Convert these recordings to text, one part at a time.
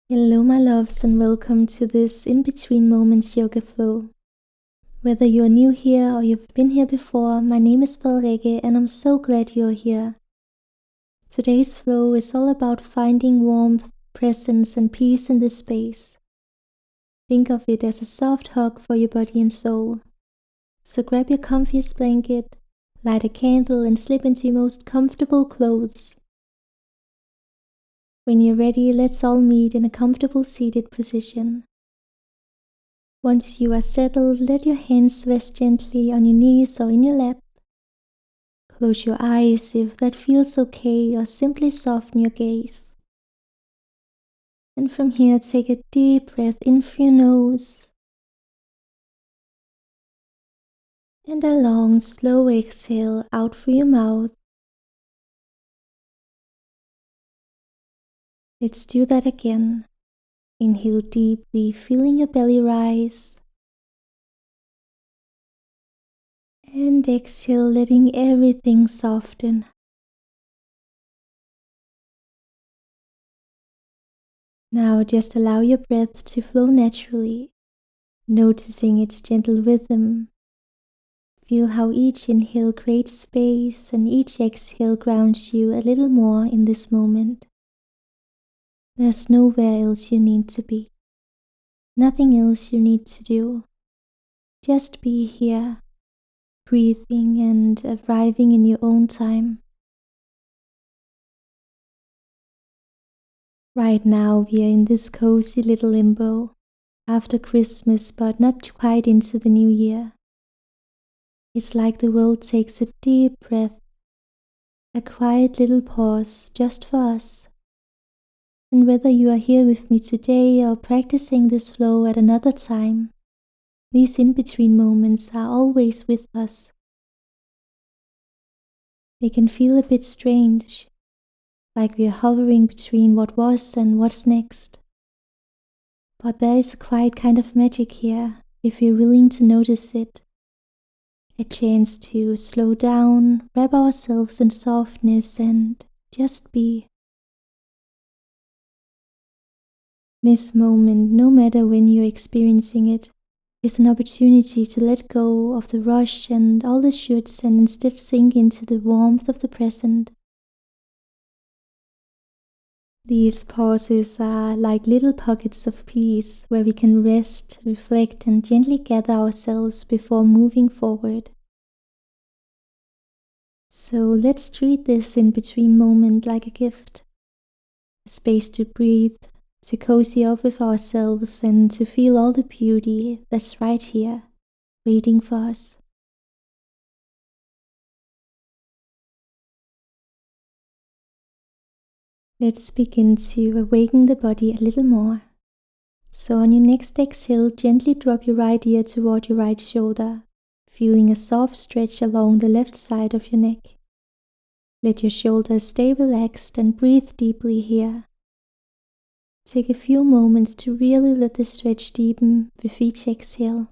Hello, my loves, and welcome to this In Between Moments Yoga Flow. Whether you're new here or you've been here before, my name is Frederikke, and I'm so glad you're here. Today's flow is all about finding warmth, presence, and peace in this space. Think of it as a soft hug for your body and soul. So grab your comfiest blanket, light a candle, and slip into your most comfortable clothes. When you're ready, let's all meet in a comfortable seated position. Once you are settled, let your hands rest gently on your knees or in your lap. Close your eyes if that feels okay, or simply soften your gaze. And from here, take a deep breath in through your nose and a long, slow exhale out through your mouth. Let's do that again. Inhale deeply, feeling your belly rise. And exhale, letting everything soften. Now just allow your breath to flow naturally, noticing its gentle rhythm. Feel how each inhale creates space and each exhale grounds you a little more in this moment. There's nowhere else you need to be. Nothing else you need to do. Just be here, breathing and arriving in your own time. Right now we are in this cozy little limbo, after Christmas but not quite into the new year. It's like the world takes a deep breath, a quiet little pause just for us. And whether you are here with me today or practicing this flow at another time, these in-between moments are always with us. They can feel a bit strange, like we are hovering between what was and what's next. But there is a quiet kind of magic here, if we're willing to notice it. A chance to slow down, wrap ourselves in softness, and just be. This moment, no matter when you're experiencing it, is an opportunity to let go of the rush and all the shoulds and instead sink into the warmth of the present. These pauses are like little pockets of peace where we can rest, reflect, and gently gather ourselves before moving forward. So let's treat this in-between moment like a gift. A space to breathe, to cozy up with ourselves, and to feel all the beauty that's right here, waiting for us. Let's begin to awaken the body a little more. So on your next exhale, gently drop your right ear toward your right shoulder, feeling a soft stretch along the left side of your neck. Let your shoulders stay relaxed and breathe deeply here. Take a few moments to really let the stretch deepen with each exhale.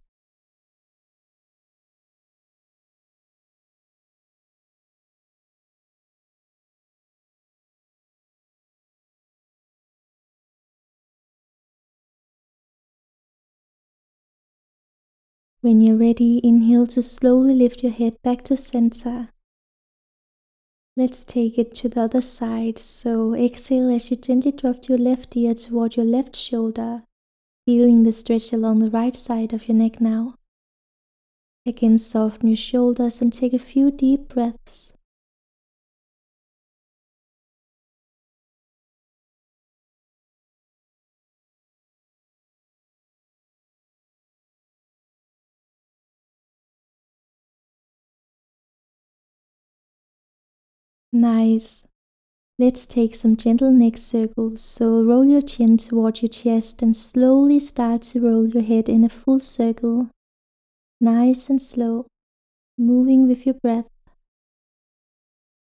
When you're ready, inhale to slowly lift your head back to center. Let's take it to the other side, so exhale as you gently drop your left ear toward your left shoulder, feeling the stretch along the right side of your neck now. Again, soften your shoulders and take a few deep breaths. Nice. Let's take some gentle neck circles, so roll your chin toward your chest and slowly start to roll your head in a full circle. Nice and slow, moving with your breath.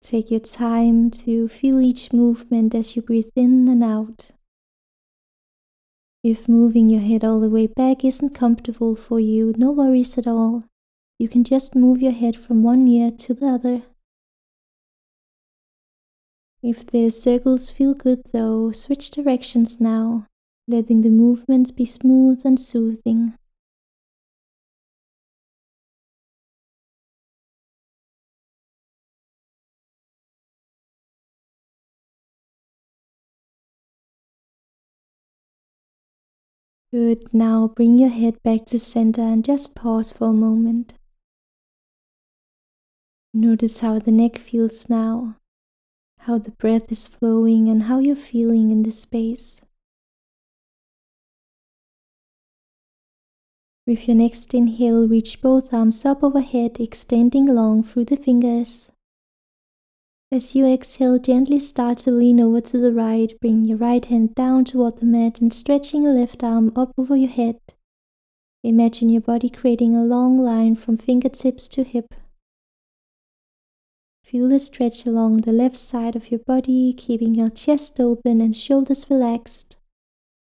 Take your time to feel each movement as you breathe in and out. If moving your head all the way back isn't comfortable for you, no worries at all. You can just move your head from one ear to the other. If the circles feel good though, switch directions now. letting the movements be smooth and soothing. Good, now bring your head back to center and just pause for a moment. Notice how the neck feels now, how the breath is flowing and how you're feeling in this space. With your next inhale, reach both arms up overhead, extending long through the fingers. As you exhale, gently start to lean over to the right, bring your right hand down toward the mat and stretching your left arm up over your head. Imagine your body creating a long line from fingertips to hip. Feel the stretch along the left side of your body, keeping your chest open and shoulders relaxed.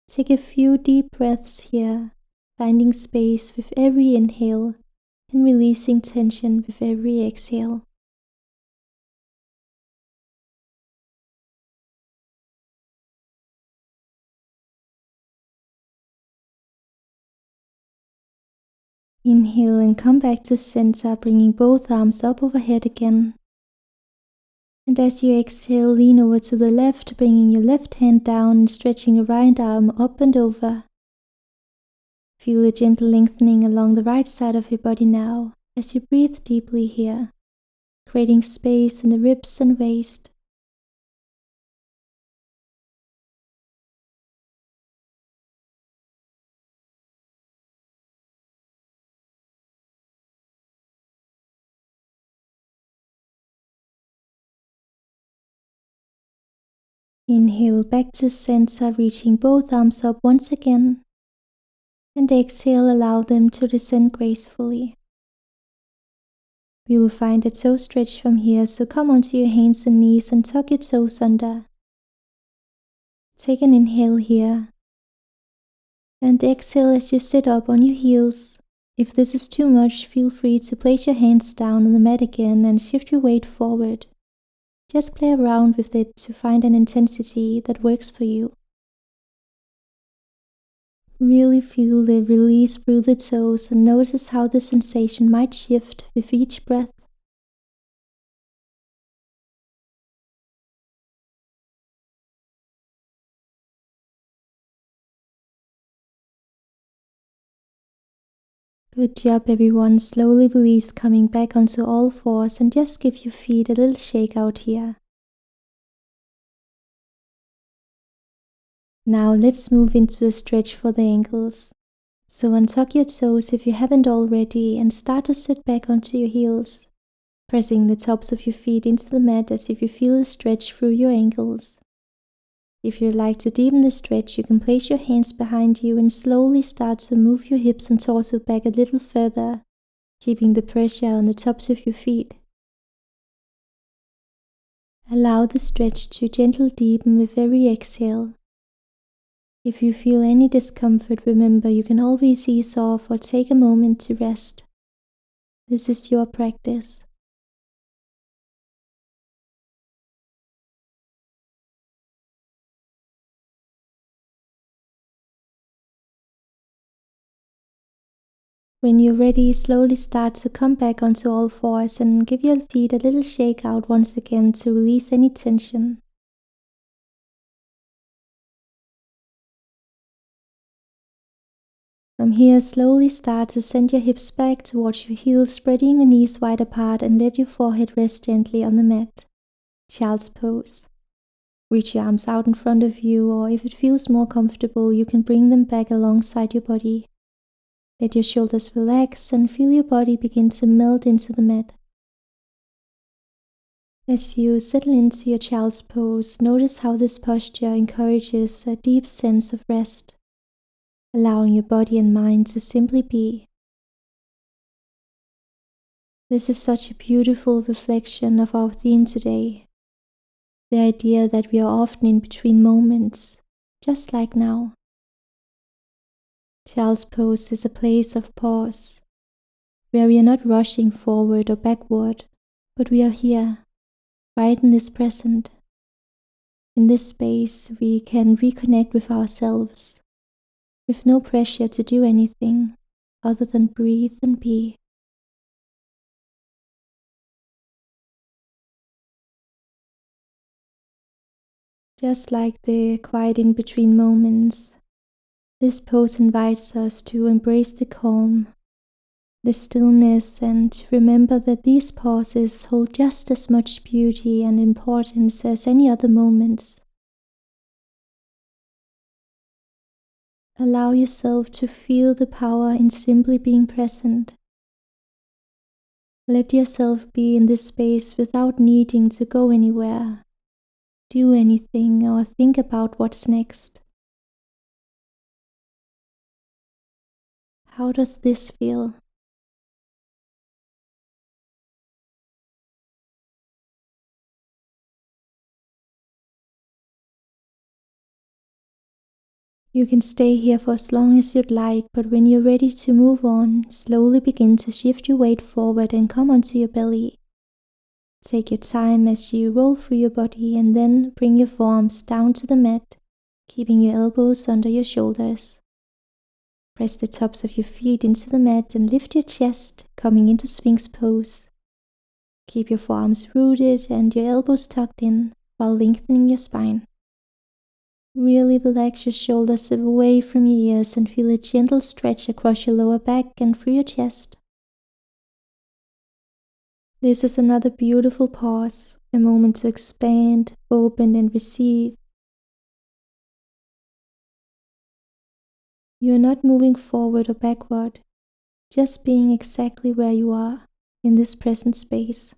Take a few deep breaths here, finding space with every inhale and releasing tension with every exhale. Inhale and come back to center, bringing both arms up overhead again. And as you exhale, lean over to the left, bringing your left hand down and stretching your right arm up and over. Feel a gentle lengthening along the right side of your body now as you breathe deeply here, creating space in the ribs and waist. Inhale back to center, reaching both arms up once again. And exhale, allow them to descend gracefully. You will find a toe stretch from here, so come onto your hands and knees and tuck your toes under. Take an inhale here. And exhale as you sit up on your heels. If this is too much, feel free to place your hands down on the mat again and shift your weight forward. Just play around with it to find an intensity that works for you. Really feel the release through the toes and notice how the sensation might shift with each breath. Good job everyone, slowly release, coming back onto all fours and just give your feet a little shake out here. Now let's move into a stretch for the ankles. So untuck your toes if you haven't already and start to sit back onto your heels, pressing the tops of your feet into the mat as if you feel a stretch through your ankles. If you'd like to deepen the stretch, you can place your hands behind you and slowly start to move your hips and torso back a little further, keeping the pressure on the tops of your feet. Allow the stretch to gently deepen with every exhale. If you feel any discomfort, remember you can always ease off or take a moment to rest. This is your practice. When you're ready, slowly start to come back onto all fours and give your feet a little shake out once again to release any tension. From here, slowly start to send your hips back towards your heels, spreading your knees wide apart and let your forehead rest gently on the mat. Child's pose. Reach your arms out in front of you, or if it feels more comfortable, you can bring them back alongside your body. Let your shoulders relax and feel your body begin to melt into the mat. As you settle into your child's pose, notice how this posture encourages a deep sense of rest, allowing your body and mind to simply be. This is such a beautiful reflection of our theme today, the idea that we are often in between moments, just like now. Child's pose is a place of pause, where we are not rushing forward or backward, but we are here, right in this present. In this space, we can reconnect with ourselves, with no pressure to do anything other than breathe and be. Just like the quiet in-between moments, this pose invites us to embrace the calm, the stillness, and remember that these pauses hold just as much beauty and importance as any other moments. Allow yourself to feel the power in simply being present. Let yourself be in this space without needing to go anywhere, do anything, or think about what's next. How does this feel? You can stay here for as long as you'd like, but when you're ready to move on, slowly begin to shift your weight forward and come onto your belly. Take your time as you roll through your body and then bring your forearms down to the mat, keeping your elbows under your shoulders. Press the tops of your feet into the mat and lift your chest, coming into Sphinx pose. Keep your forearms rooted and your elbows tucked in while lengthening your spine. Really relax your shoulders away from your ears and feel a gentle stretch across your lower back and through your chest. This is another beautiful pause, a moment to expand, open, and receive. You are not moving forward or backward, just being exactly where you are in this present space.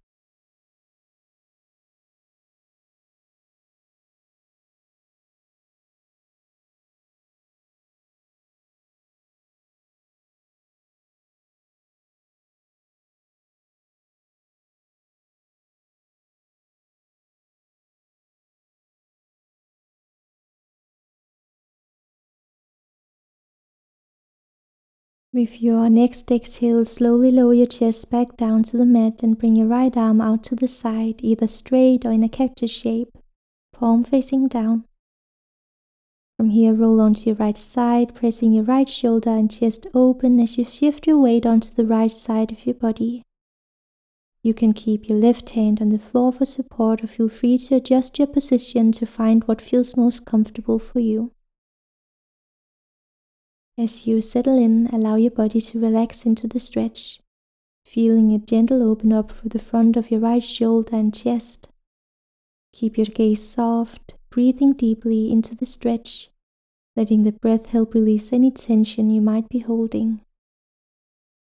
With your next exhale, slowly lower your chest back down to the mat and bring your right arm out to the side, either straight or in a cactus shape, palm facing down. From here, roll onto your right side, pressing your right shoulder and chest open as you shift your weight onto the right side of your body. You can keep your left hand on the floor for support or feel free to adjust your position to find what feels most comfortable for you. As you settle in, allow your body to relax into the stretch, feeling a gentle open up through the front of your right shoulder and chest. Keep your gaze soft, breathing deeply into the stretch, letting the breath help release any tension you might be holding.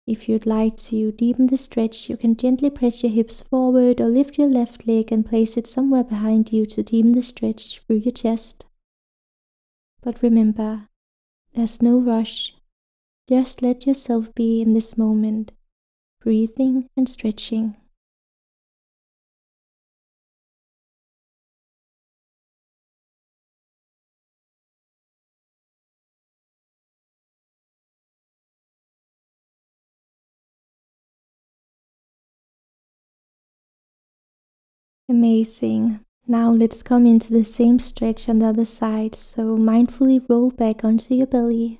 If you'd like to deepen the stretch, you can gently press your hips forward or lift your left leg and place it somewhere behind you to deepen the stretch through your chest. But remember, there's no rush. Just let yourself be in this moment, breathing and stretching. Amazing. Now let's come into the same stretch on the other side, so mindfully roll back onto your belly.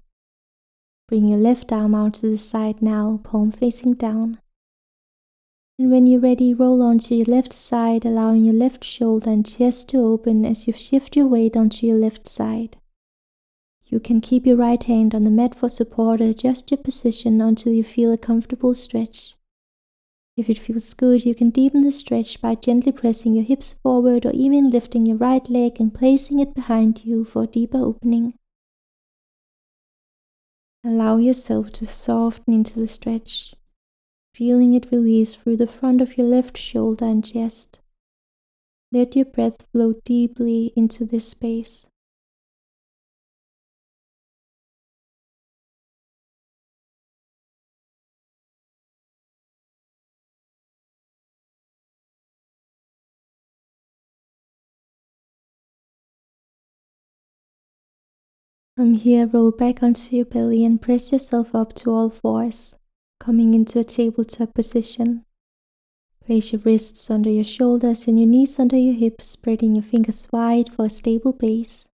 Bring your left arm out to the side now, palm facing down. And when you're ready, roll onto your left side, allowing your left shoulder and chest to open as you shift your weight onto your left side. You can keep your right hand on the mat for support or adjust your position until you feel a comfortable stretch. If it feels good, you can deepen the stretch by gently pressing your hips forward or even lifting your right leg and placing it behind you for a deeper opening. Allow yourself to soften into the stretch, feeling it release through the front of your left shoulder and chest. Let your breath flow deeply into this space. From here, roll back onto your belly and press yourself up to all fours, coming into a tabletop position. Place your wrists under your shoulders and your knees under your hips, spreading your fingers wide for a stable base.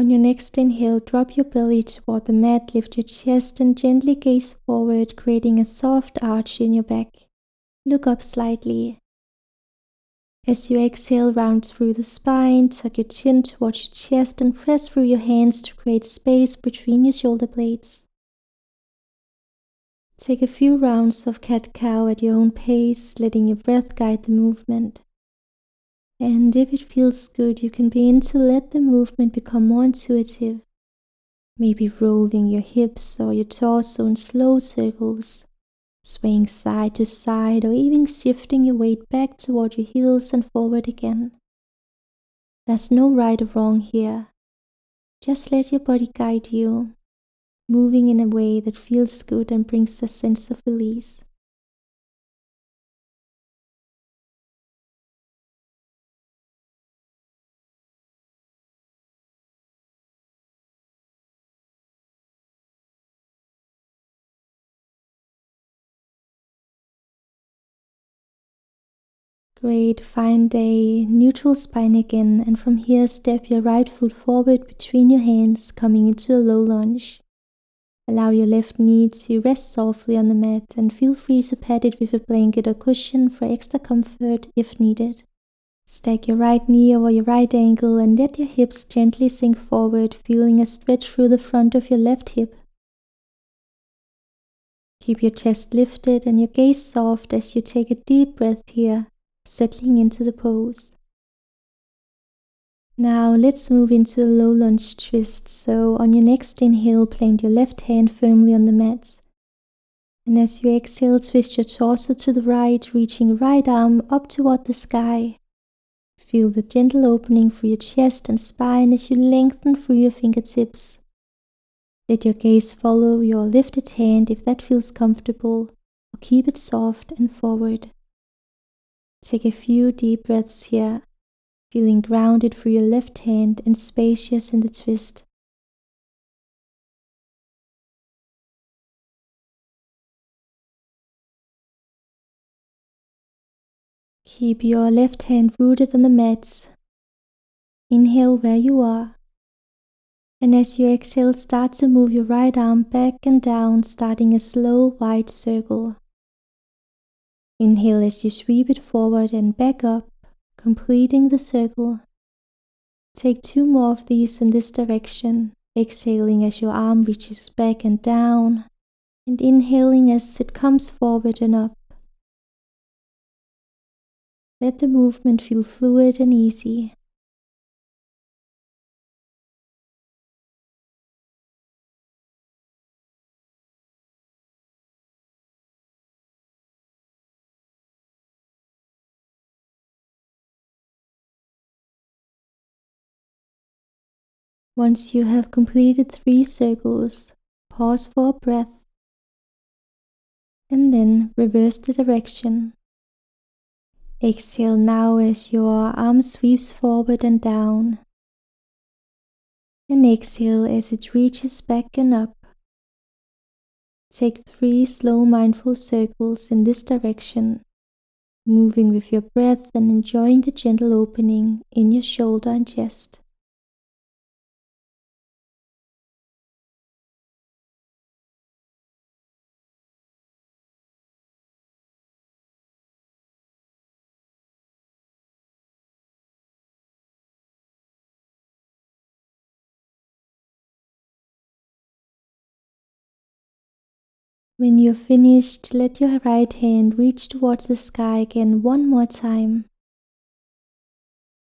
On your next inhale, drop your belly toward the mat, lift your chest and gently gaze forward, creating a soft arch in your back. Look up slightly. As you exhale, round through the spine, tuck your chin towards your chest and press through your hands to create space between your shoulder blades. Take a few rounds of cat-cow at your own pace, letting your breath guide the movement. And if it feels good, you can begin to let the movement become more intuitive. Maybe rolling your hips or your torso in slow circles, swaying side to side, or even shifting your weight back toward your heels and forward again. There's no right or wrong here. Just let your body guide you, moving in a way that feels good and brings a sense of release. Great, find a neutral spine again, and from here step your right foot forward between your hands, coming into a low lunge. Allow your left knee to rest softly on the mat and feel free to pat it with a blanket or cushion for extra comfort if needed. Stack your right knee over your right ankle and let your hips gently sink forward, feeling a stretch through the front of your left hip. Keep your chest lifted and your gaze soft as you take a deep breath here, settling into the pose. Now let's move into a low lunge twist. So on your next inhale, plant your left hand firmly on the mat. And as you exhale, twist your torso to the right, reaching right arm up toward the sky. Feel the gentle opening through your chest and spine as you lengthen through your fingertips. Let your gaze follow your lifted hand if that feels comfortable, or keep it soft and forward. Take a few deep breaths here, feeling grounded through your left hand and spacious in the twist. Keep your left hand rooted on the mat. Inhale where you are. And as you exhale, start to move your right arm back and down, starting a slow wide circle. Inhale as you sweep it forward and back up, completing the circle. Take 2 more of these in this direction, exhaling as your arm reaches back and down, and inhaling as it comes forward and up. Let the movement feel fluid and easy. Once you have completed 3 circles, pause for a breath, and then reverse the direction. Exhale now as your arm sweeps forward and down, and exhale as it reaches back and up. Take 3 slow mindful circles in this direction, moving with your breath and enjoying the gentle opening in your shoulder and chest. When you're finished, let your right hand reach towards the sky again one more time.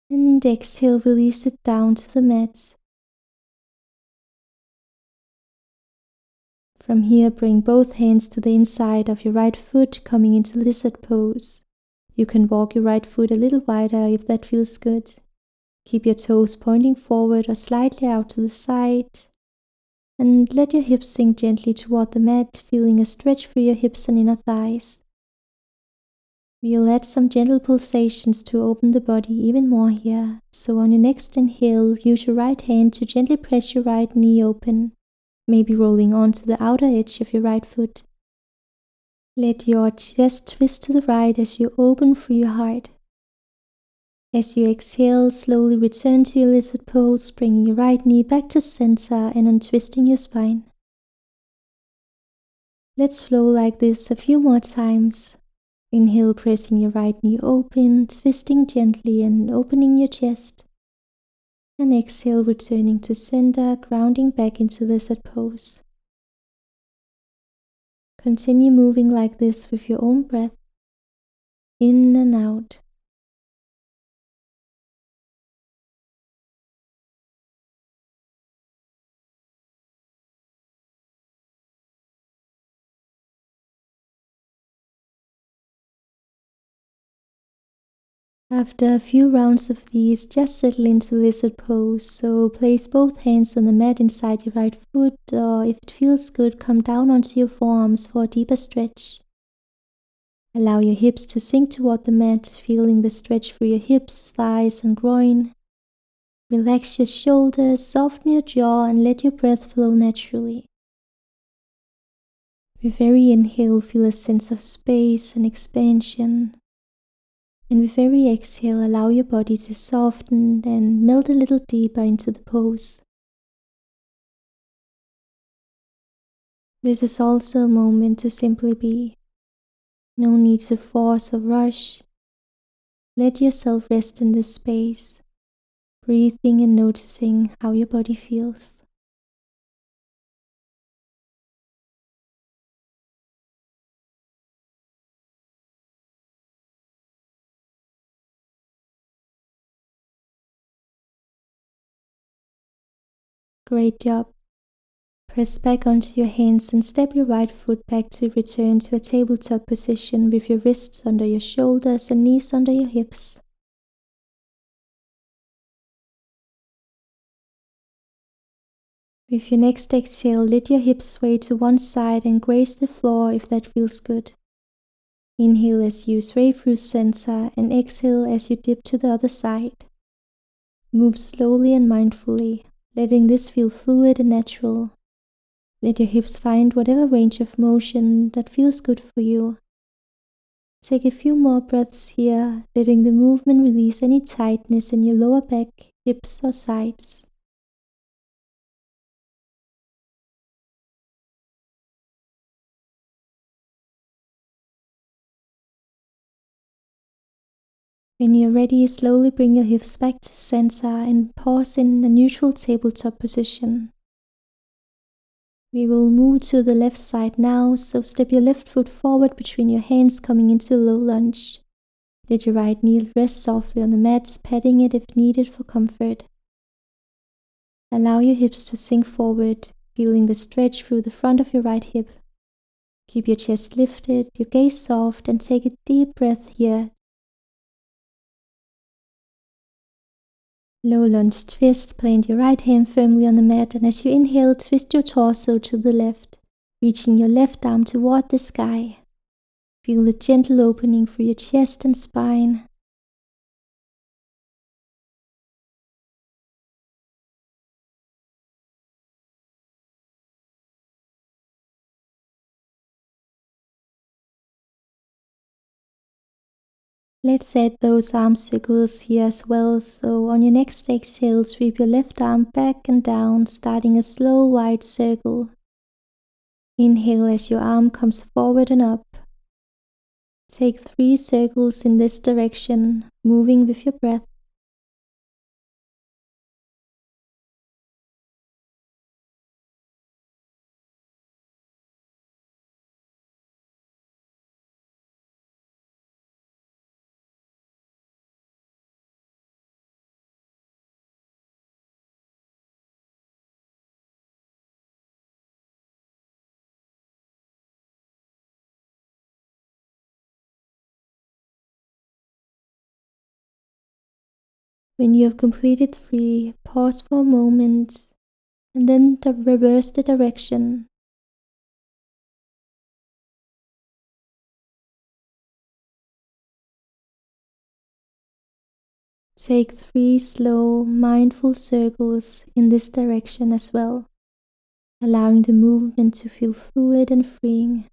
And exhale, release it down to the mat. From here, bring both hands to the inside of your right foot, coming into lizard pose. You can walk your right foot a little wider if that feels good. Keep your toes pointing forward or slightly out to the side. And let your hips sink gently toward the mat, feeling a stretch through your hips and inner thighs. We'll add some gentle pulsations to open the body even more here. So on your next inhale, use your right hand to gently press your right knee open, maybe rolling onto the outer edge of your right foot. Let your chest twist to the right as you open through your heart. As you exhale, slowly return to your lizard pose, bringing your right knee back to center and untwisting your spine. Let's flow like this a few more times. Inhale, pressing your right knee open, twisting gently and opening your chest. And exhale, returning to center, grounding back into lizard pose. Continue moving like this with your own breath, in and out. After a few rounds of these, just settle into lizard pose. So place both hands on the mat inside your right foot, or if it feels good, come down onto your forearms for a deeper stretch. Allow your hips to sink toward the mat, feeling the stretch through your hips, thighs, and groin. Relax your shoulders, soften your jaw, and let your breath flow naturally. With every inhale, feel a sense of space and expansion. And with every exhale, allow your body to soften and melt a little deeper into the pose. This is also a moment to simply be. No need to force or rush. Let yourself rest in this space, breathing and noticing how your body feels. Great job. Press back onto your hands and step your right foot back to return to a tabletop position with your wrists under your shoulders and knees under your hips. With your next exhale, let your hips sway to one side and graze the floor if that feels good. Inhale as you sway through center and exhale as you dip to the other side. Move slowly and mindfully, letting this feel fluid and natural. Let your hips find whatever range of motion that feels good for you. Take a few more breaths here, letting the movement release any tightness in your lower back, hips, or sides. When you're ready, slowly bring your hips back to center and pause in a neutral tabletop position. We will move to the left side now, so step your left foot forward between your hands, coming into low lunge. Let your right knee rest softly on the mat, patting it if needed for comfort. Allow your hips to sink forward, feeling the stretch through the front of your right hip. Keep your chest lifted, your gaze soft, and take a deep breath here. Low lunge twist, plant your right hand firmly on the mat, and as you inhale, twist your torso to the left, reaching your left arm toward the sky. Feel the gentle opening through your chest and spine. Let's add those arm circles here as well. So on your next exhale, sweep your left arm back and down, starting a slow wide circle. Inhale as your arm comes forward and up. Take 3 circles in this direction, moving with your breath. When you have completed 3, pause for a moment and then reverse the direction. Take 3 slow, mindful circles in this direction as well, allowing the movement to feel fluid and freeing.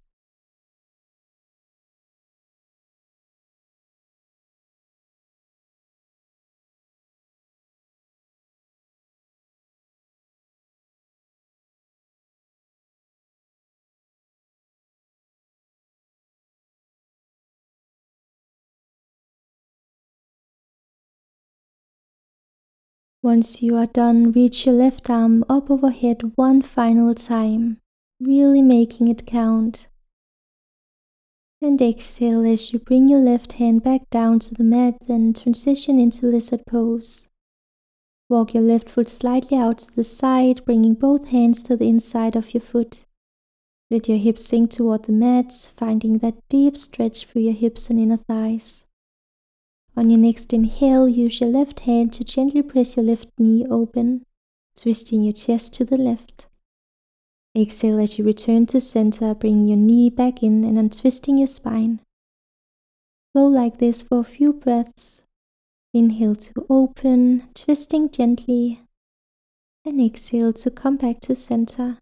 Once you are done, reach your left arm up overhead one final time, really making it count. And exhale as you bring your left hand back down to the mat and transition into lizard pose. Walk your left foot slightly out to the side, bringing both hands to the inside of your foot. Let your hips sink toward the mat, finding that deep stretch through your hips and inner thighs. On your next inhale, use your left hand to gently press your left knee open, twisting your chest to the left. Exhale as you return to center, bringing your knee back in and untwisting your spine. Flow like this for a few breaths. Inhale to open, twisting gently, and exhale to come back to center.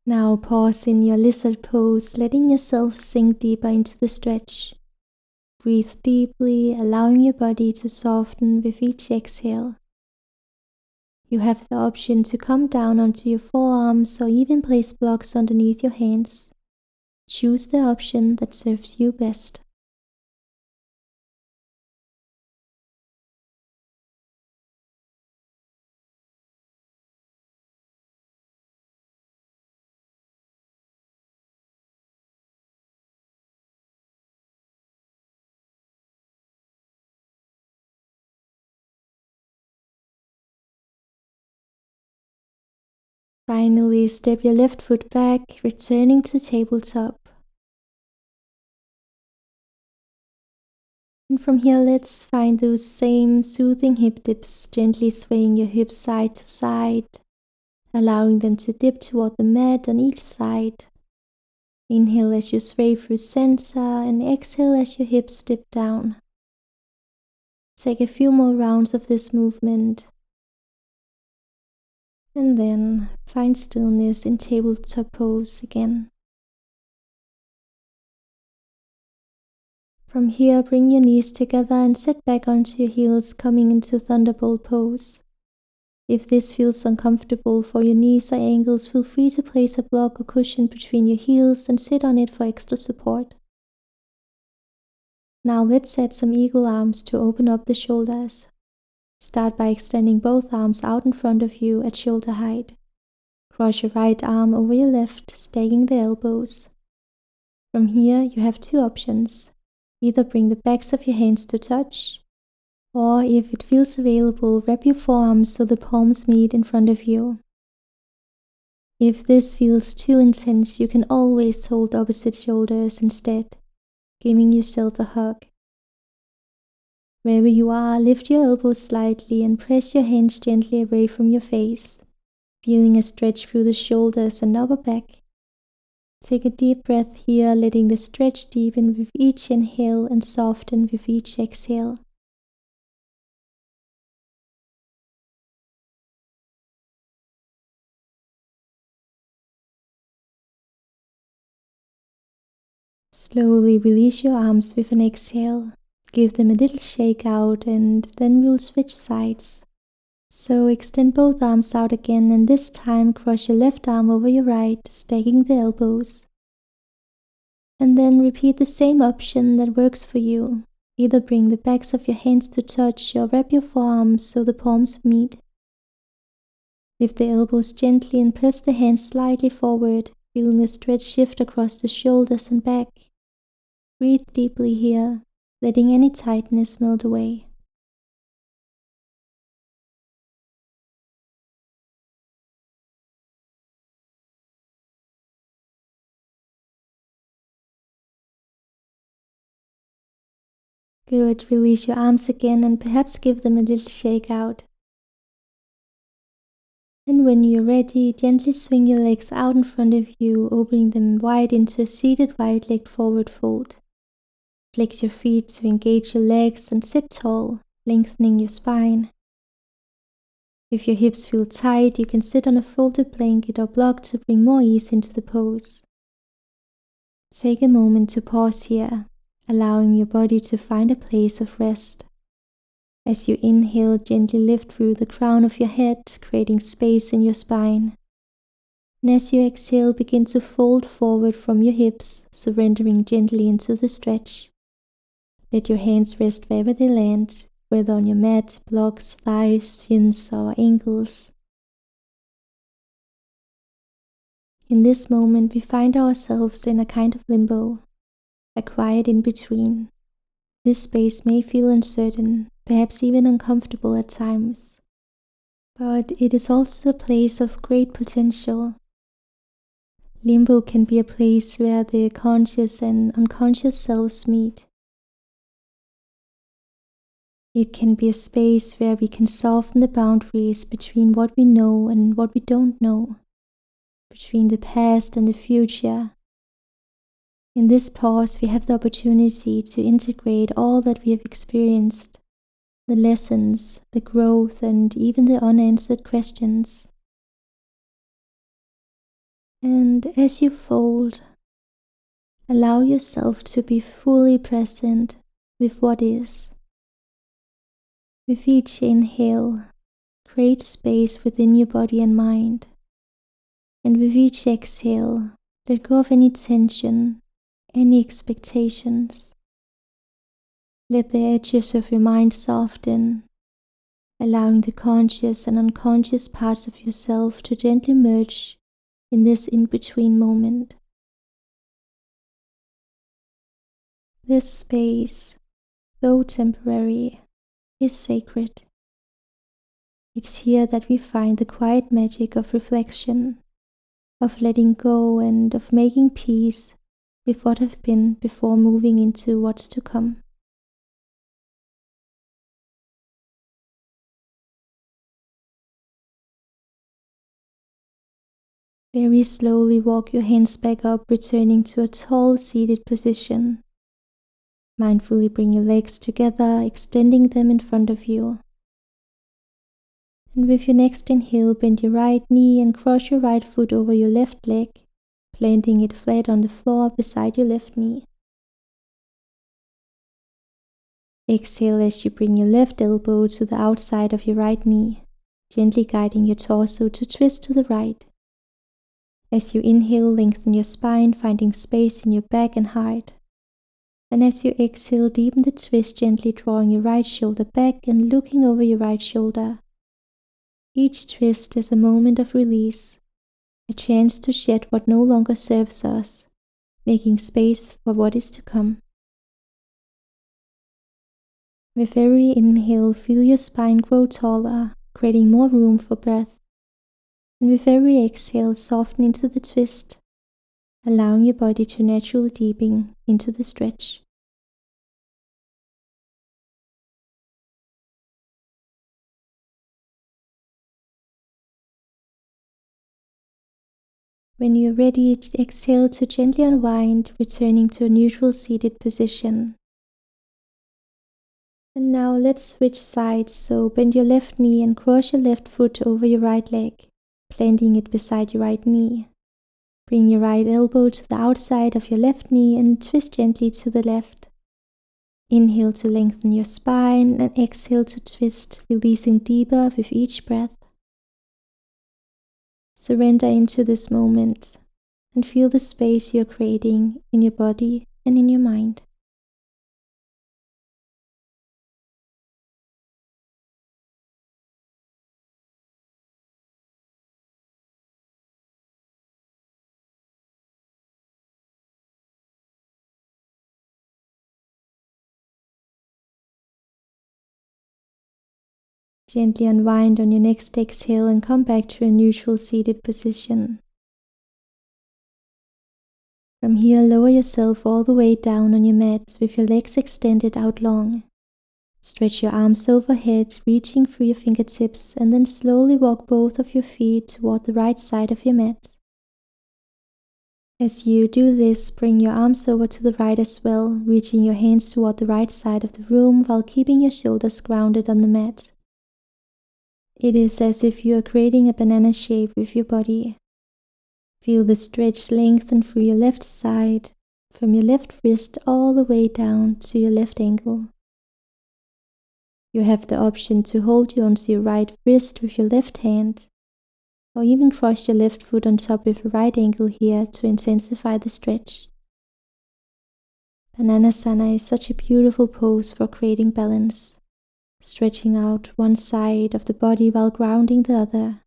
Now pause in your lizard pose, letting yourself sink deeper into the stretch. Breathe deeply, allowing your body to soften with each exhale. You have the option to come down onto your forearms or even place blocks underneath your hands. Choose the option that serves you best. Finally, step your left foot back, returning to tabletop. And from here, let's find those same soothing hip dips, gently swaying your hips side to side, allowing them to dip toward the mat on each side. Inhale as you sway through center and exhale as your hips dip down. Take a few more rounds of this movement. And then find stillness in tabletop pose again. From here, bring your knees together and sit back onto your heels, coming into thunderbolt pose. If this feels uncomfortable for your knees or ankles, feel free to place a block or cushion between your heels and sit on it for extra support. Now let's add some eagle arms to open up the shoulders. Start by extending both arms out in front of you at shoulder height. Cross your right arm over your left, stacking the elbows. From here, you have two options. Either bring the backs of your hands to touch, or if it feels available, wrap your forearms so the palms meet in front of you. If this feels too intense, you can always hold opposite shoulders instead, giving yourself a hug. Wherever you are, lift your elbows slightly and press your hands gently away from your face, feeling a stretch through the shoulders and upper back. Take a deep breath here, letting the stretch deepen with each inhale and soften with each exhale. Slowly release your arms with an exhale. Give them a little shake out and then we'll switch sides. So extend both arms out again and this time cross your left arm over your right, stacking the elbows. And then repeat the same option that works for you. Either bring the backs of your hands to touch or wrap your forearms so the palms meet. Lift the elbows gently and press the hands slightly forward, feeling the stretch shift across the shoulders and back. Breathe deeply here, letting any tightness melt away. Good, release your arms again and perhaps give them a little shake out. And when you're ready, gently swing your legs out in front of you, opening them wide into a seated right-legged forward fold. Flex your feet to engage your legs and sit tall, lengthening your spine. If your hips feel tight, you can sit on a folded blanket or block to bring more ease into the pose. Take a moment to pause here, allowing your body to find a place of rest. As you inhale, gently lift through the crown of your head, creating space in your spine. And as you exhale, begin to fold forward from your hips, surrendering gently into the stretch. Let your hands rest wherever they land, whether on your mat, blocks, thighs, shins, or ankles. In this moment, we find ourselves in a kind of limbo, a quiet in-between. This space may feel uncertain, perhaps even uncomfortable at times, but it is also a place of great potential. Limbo can be a place where the conscious and unconscious selves meet. It can be a space where we can soften the boundaries between what we know and what we don't know, between the past and the future. In this pause, we have the opportunity to integrate all that we have experienced, the lessons, the growth, and even the unanswered questions. And as you fold, allow yourself to be fully present with what is. With each inhale, create space within your body and mind. And with each exhale, let go of any tension, any expectations. Let the edges of your mind soften, allowing the conscious and unconscious parts of yourself to gently merge in this in-between moment. This space, though temporary, is sacred. It's here that we find the quiet magic of reflection, of letting go, and of making peace with what have been before moving into what's to come. Very slowly walk your hands back up, returning to a tall seated position. Mindfully bring your legs together, extending them in front of you. And with your next inhale, bend your right knee and cross your right foot over your left leg, planting it flat on the floor beside your left knee. Exhale as you bring your left elbow to the outside of your right knee, gently guiding your torso to twist to the right. As you inhale, lengthen your spine, finding space in your back and heart. And as you exhale, deepen the twist, gently drawing your right shoulder back and looking over your right shoulder. Each twist is a moment of release, a chance to shed what no longer serves us, making space for what is to come. With every inhale, feel your spine grow taller, creating more room for breath. And with every exhale, soften into the twist, allowing your body to naturally deepen into the stretch. When you're ready, exhale to gently unwind, returning to a neutral seated position. And now let's switch sides, so bend your left knee and cross your left foot over your right leg, planting it beside your right knee. Bring your right elbow to the outside of your left knee and twist gently to the left. Inhale to lengthen your spine and exhale to twist, releasing deeper with each breath. Surrender into this moment and feel the space you're creating in your body and in your mind. Gently unwind on your next exhale and come back to a neutral seated position. From here, lower yourself all the way down on your mat with your legs extended out long. Stretch your arms overhead, reaching through your fingertips, and then slowly walk both of your feet toward the right side of your mat. As you do this, bring your arms over to the right as well, reaching your hands toward the right side of the room while keeping your shoulders grounded on the mat. It is as if you are creating a banana shape with your body. Feel the stretch lengthen through your left side, from your left wrist all the way down to your left ankle. You have the option to hold you onto your right wrist with your left hand, or even cross your left foot on top with a right ankle here to intensify the stretch. Bananasana is such a beautiful pose for creating balance, stretching out one side of the body while grounding the other.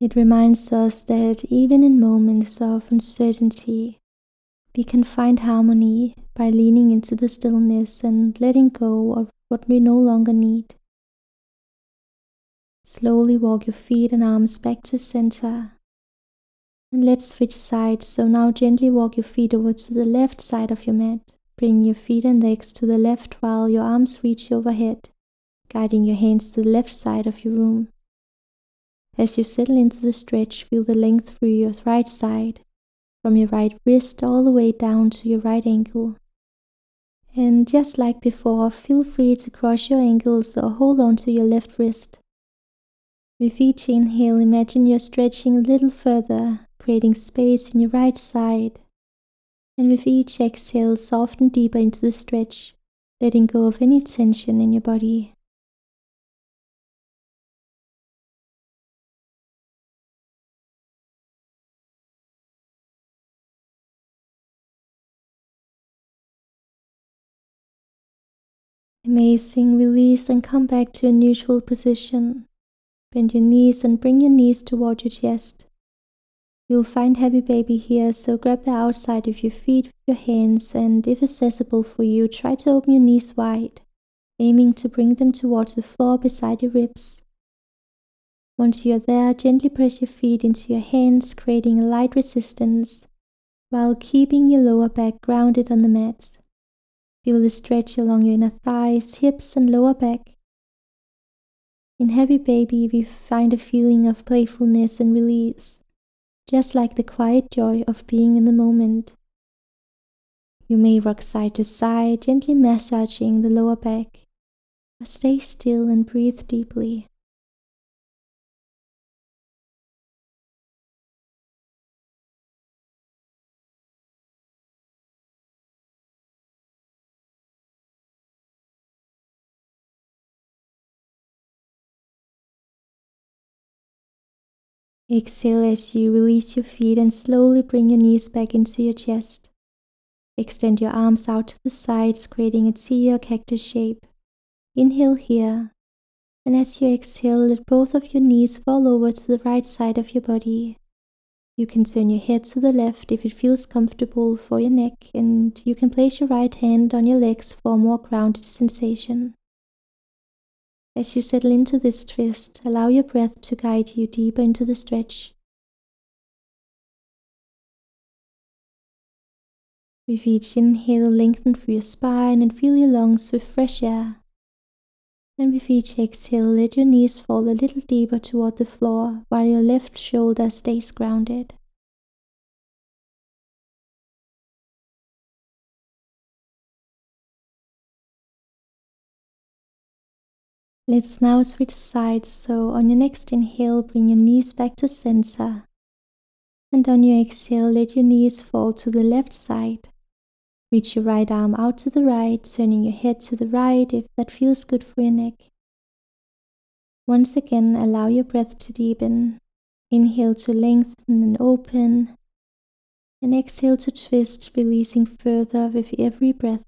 It reminds us that even in moments of uncertainty, we can find harmony by leaning into the stillness and letting go of what we no longer need. Slowly walk your feet and arms back to center. And let's switch sides, so now gently walk your feet over to the left side of your mat. Bring your feet and legs to the left while your arms reach overhead, guiding your hands to the left side of your room. As you settle into the stretch, feel the length through your right side, from your right wrist all the way down to your right ankle. And just like before, feel free to cross your ankles or hold on to your left wrist. With each inhale, imagine you're stretching a little further, creating space in your right side. And with each exhale, soften deeper into the stretch, letting go of any tension in your body. Amazing. Release and come back to a neutral position. Bend your knees and bring your knees toward your chest. You'll find Happy Baby here, so grab the outside of your feet with your hands, and if accessible for you, try to open your knees wide, aiming to bring them towards the floor beside your ribs. Once you're there, gently press your feet into your hands, creating a light resistance, while keeping your lower back grounded on the mat. Feel the stretch along your inner thighs, hips, and lower back. In Happy Baby, we find a feeling of playfulness and release, just like the quiet joy of being in the moment. You may rock side to side, gently massaging the lower back, or stay still and breathe deeply. Exhale as you release your feet and slowly bring your knees back into your chest. Extend your arms out to the sides, creating a T or cactus shape. Inhale here, and as you exhale, let both of your knees fall over to the right side of your body. You can turn your head to the left if it feels comfortable for your neck, and you can place your right hand on your legs for a more grounded sensation. As you settle into this twist, allow your breath to guide you deeper into the stretch. With each inhale, lengthen through your spine and fill your lungs with fresh air. And with each exhale, let your knees fall a little deeper toward the floor while your left shoulder stays grounded. Let's now switch sides, so on your next inhale, bring your knees back to center. And on your exhale, let your knees fall to the left side. Reach your right arm out to the right, turning your head to the right if that feels good for your neck. Once again, allow your breath to deepen. Inhale to lengthen and open, and exhale to twist, releasing further with every breath.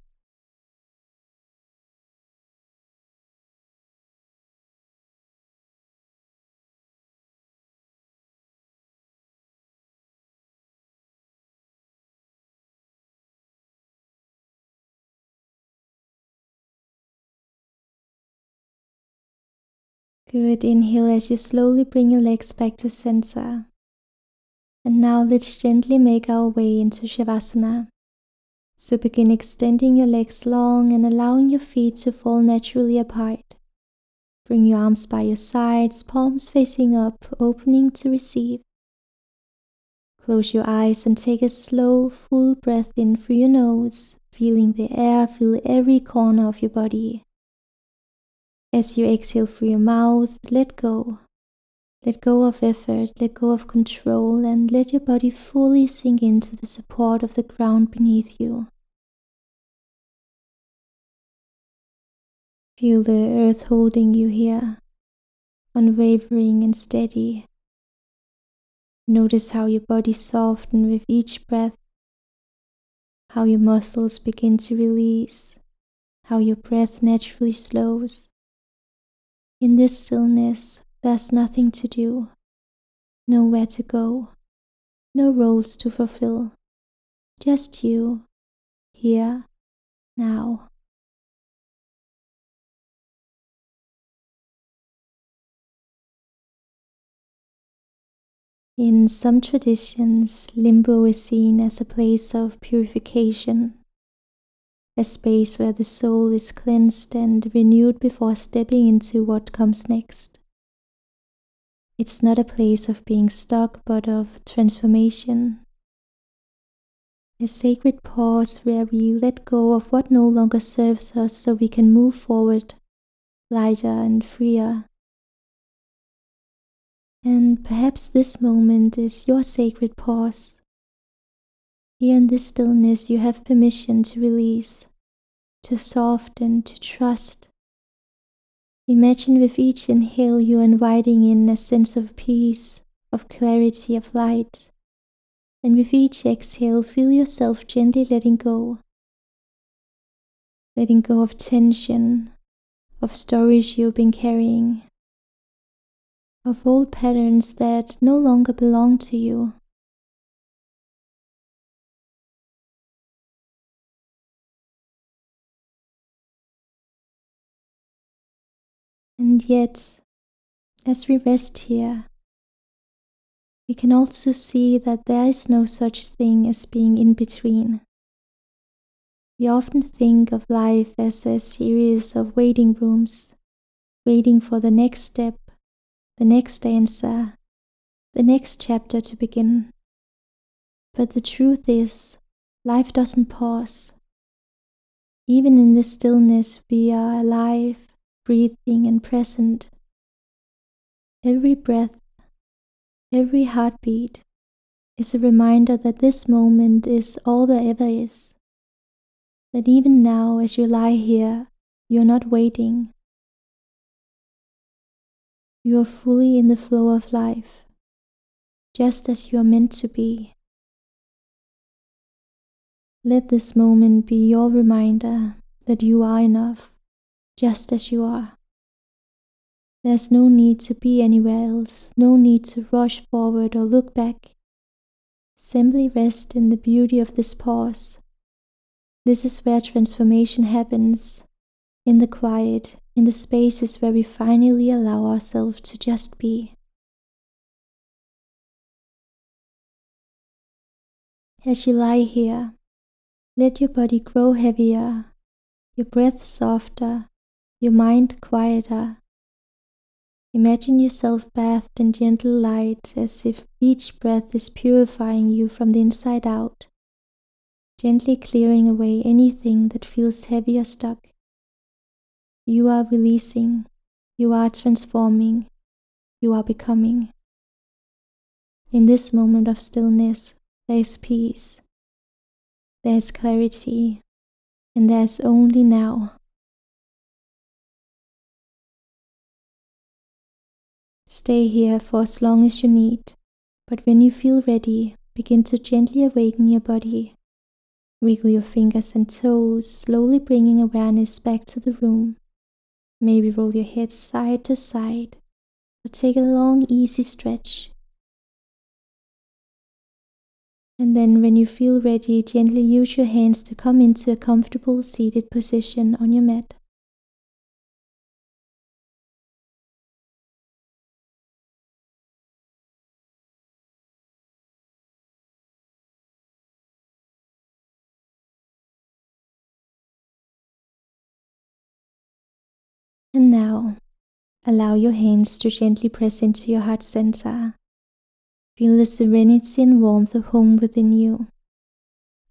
Good. Inhale as you slowly bring your legs back to center. And now let's gently make our way into Shavasana. So begin extending your legs long and allowing your feet to fall naturally apart. Bring your arms by your sides, palms facing up, opening to receive. Close your eyes and take a slow, full breath in through your nose, feeling the air fill every corner of your body. As you exhale through your mouth, let go. Let go of effort, let go of control, and let your body fully sink into the support of the ground beneath you. Feel the earth holding you here, unwavering and steady. Notice how your body softens with each breath, how your muscles begin to release, how your breath naturally slows. In this stillness, there's nothing to do, nowhere to go, no roles to fulfill, just you, here, now. In some traditions, limbo is seen as a place of purification, a space where the soul is cleansed and renewed before stepping into what comes next. It's not a place of being stuck, but of transformation. A sacred pause where we let go of what no longer serves us so we can move forward, lighter and freer. And perhaps this moment is your sacred pause. Here in this stillness, you have permission to release, to soften, to trust. Imagine with each inhale you are inviting in a sense of peace, of clarity, of light. And with each exhale, feel yourself gently letting go. Letting go of tension, of stories you've been carrying, of old patterns that no longer belong to you. And yet, as we rest here, we can also see that there is no such thing as being in between. We often think of life as a series of waiting rooms, waiting for the next step, the next answer, the next chapter to begin. But the truth is, life doesn't pause. Even in this stillness, we are alive, breathing and present. Every breath, every heartbeat is a reminder that this moment is all there ever is. That even now, as you lie here, you're not waiting. You are fully in the flow of life, just as you are meant to be. Let this moment be your reminder that you are enough, just as you are. There's no need to be anywhere else, no need to rush forward or look back. Simply rest in the beauty of this pause. This is where transformation happens, in the quiet, in the spaces where we finally allow ourselves to just be. As you lie here, let your body grow heavier, your breath softer, your mind quieter. Imagine yourself bathed in gentle light, as if each breath is purifying you from the inside out, gently clearing away anything that feels heavy or stuck. You are releasing, you are transforming, you are becoming. In this moment of stillness, there is peace, there is clarity, and there is only now. Stay here for as long as you need, but when you feel ready, begin to gently awaken your body. Wiggle your fingers and toes, slowly bringing awareness back to the room. Maybe roll your head side to side, or take a long, easy stretch. And then when you feel ready, gently use your hands to come into a comfortable seated position on your mat. And now, allow your hands to gently press into your heart center. Feel the serenity and warmth of home within you.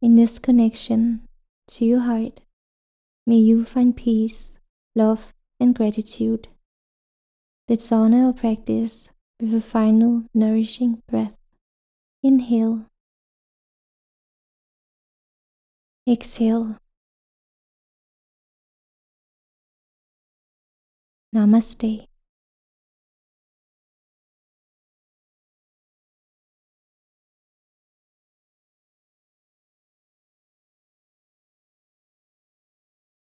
In this connection to your heart, may you find peace, love, and gratitude. Let's honor our practice with a final nourishing breath. Inhale. Exhale. Namaste.